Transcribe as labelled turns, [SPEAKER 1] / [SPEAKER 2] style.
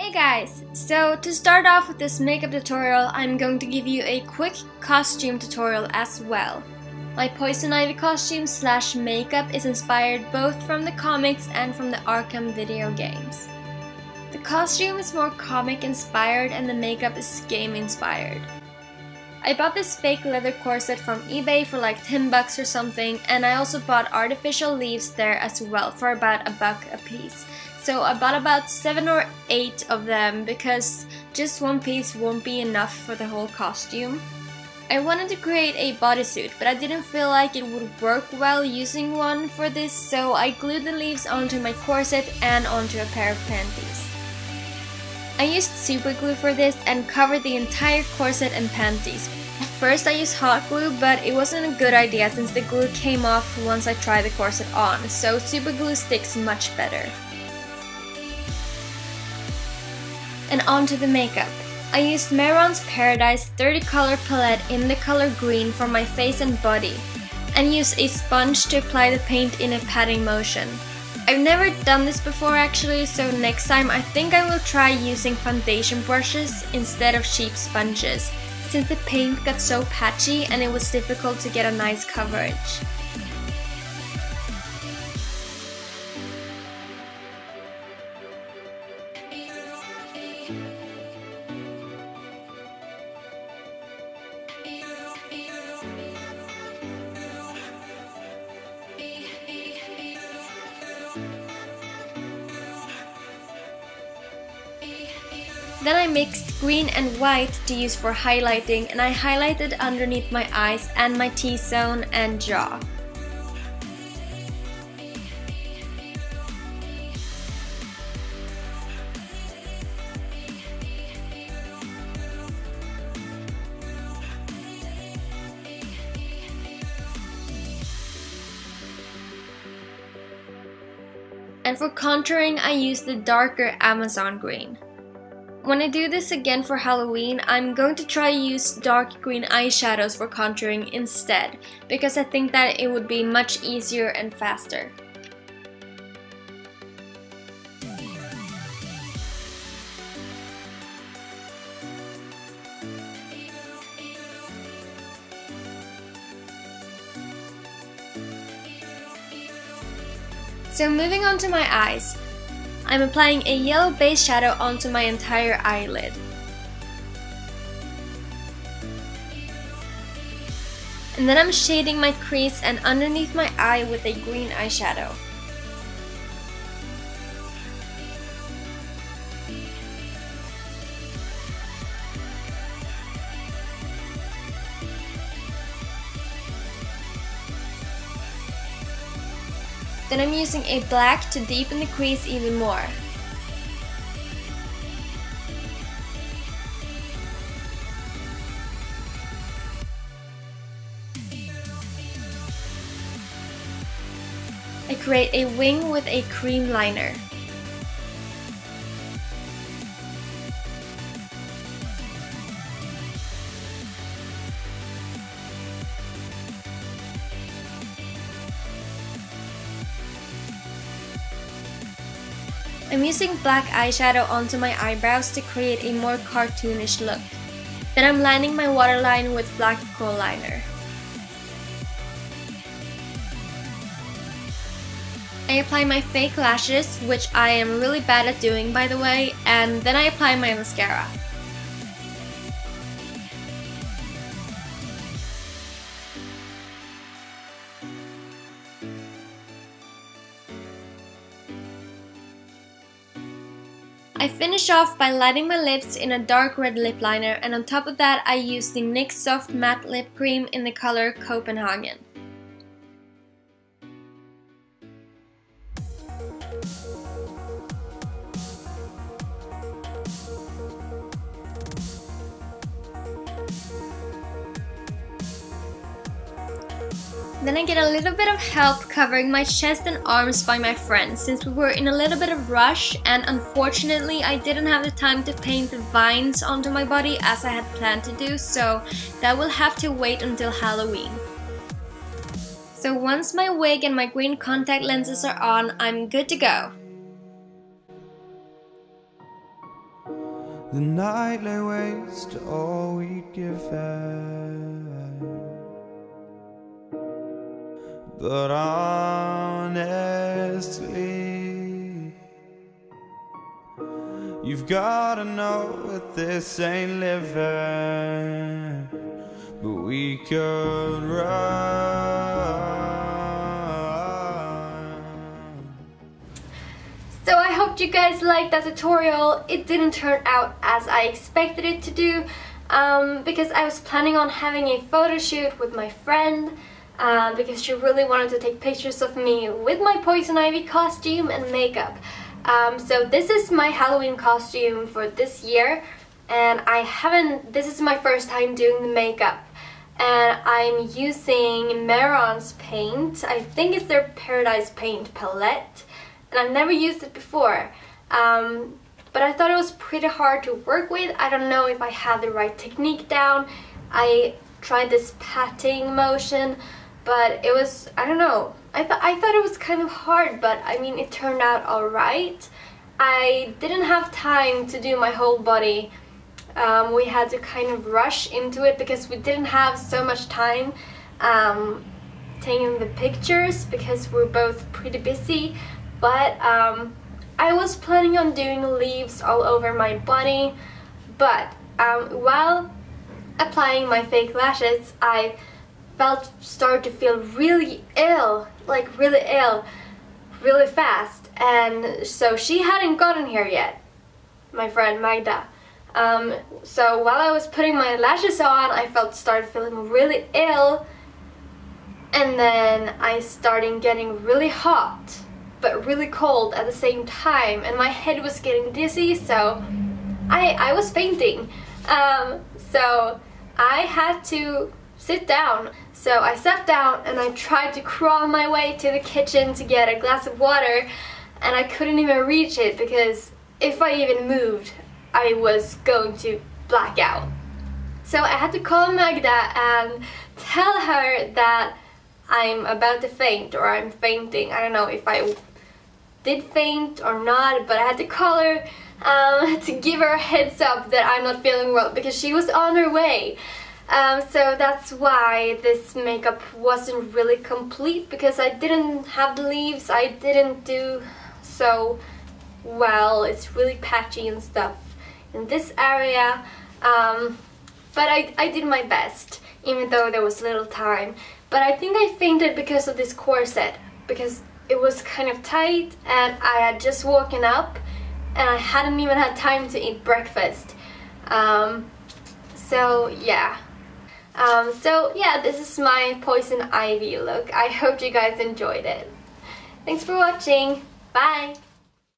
[SPEAKER 1] Hey guys! So to start off with this makeup tutorial, I'm going to give you a quick costume tutorial as well. My Poison Ivy costume slash makeup is inspired both from the comics and from the Arkham video games. The costume is more comic inspired and the makeup is game inspired. I bought this fake leather corset from eBay for like 10 bucks or something, and I also bought artificial leaves there as well for about $1 a piece. So I bought about 7 or 8 of them because just one piece won't be enough for the whole costume. I wanted to create a bodysuit, but I didn't feel like it would work well using one for this, so I glued the leaves onto my corset and onto a pair of panties. I used super glue for this and covered the entire corset and panties. At first I used hot glue, but it wasn't a good idea since the glue came off once I tried the corset on, so super glue sticks much better. And onto the makeup. I used Mehron's Paradise 30 color palette in the color green for my face and body, and used a sponge to apply the paint in a patting motion. I've never done this before actually, so next time I think I will try using foundation brushes instead of cheap sponges, since the paint got so patchy and it was difficult to get a nice coverage. Then I mixed green and white to use for highlighting, and I highlighted underneath my eyes and my T-zone and jaw. And for contouring, I used the darker Amazon green. When I do this again for Halloween, I'm going to try use dark green eyeshadows for contouring instead, because I think that it would be much easier and faster. So moving on to my eyes. I'm applying a yellow base shadow onto my entire eyelid. And then I'm shading my crease and underneath my eye with a green eyeshadow. Then I'm using a black to deepen the crease even more. I create a wing with a cream liner. I'm using black eyeshadow onto my eyebrows to create a more cartoonish look. Then I'm lining my waterline with black kohl liner. I apply my fake lashes, which I am really bad at doing by the way, and then I apply my mascara. I finish off by lighting my lips in a dark red lip liner, and on top of that I use the NYX Soft Matte Lip Cream in the color Copenhagen. Then I get a little bit of help covering my chest and arms by my friend, since we were in a little bit of rush, and unfortunately I didn't have the time to paint the vines onto my body as I had planned to do, so that will have to wait until Halloween. So once my wig and my green contact lenses are on, I'm good to go.
[SPEAKER 2] The night lay waste to all we'd given. But honestly, you've gotta know that this ain't living, but we could run.
[SPEAKER 1] So I hope you guys liked that tutorial. It didn't turn out as I expected it to do, because I was planning on having a photo shoot with my friend, because she really wanted to take pictures of me with my poison ivy costume and makeup. So this is my Halloween costume for this year, and this is my first time doing the makeup, and I'm using Meron's paint. I think it's their Paradise Paint palette, and I've never used it before, but I thought it was pretty hard to work with. I don't know if I had the right technique down. I tried this patting motion, but it was, I don't know, I thought it was kind of hard, but I mean, it turned out alright. I didn't have time to do my whole body. We had to kind of rush into it because we didn't have so much time taking the pictures because we're both pretty busy. But I was planning on doing leaves all over my body, but while applying my fake lashes, I started to feel really ill, like really ill, really fast. And so she hadn't gotten here yet, my friend Magda. So while I was putting my lashes on, I started feeling really ill, and then I started getting really hot but really cold at the same time, and my head was getting dizzy, so I was fainting. So I had to sit down. So I sat down and I tried to crawl my way to the kitchen to get a glass of water, and I couldn't even reach it because if I even moved, I was going to black out. So I had to call Magda and tell her that I'm about to faint, or I'm fainting. I don't know if I did faint or not, but I had to call her to give her a heads up that I'm not feeling well because she was on her way. So that's why this makeup wasn't really complete, because I didn't have the leaves. I didn't do so well. It's really patchy and stuff in this area, but I did my best, even though there was little time. But I think I fainted because of this corset, because it was kind of tight and I had just woken up and I hadn't even had time to eat breakfast. So yeah. This is my poison ivy look. I hope you guys enjoyed it. Thanks for watching. Bye!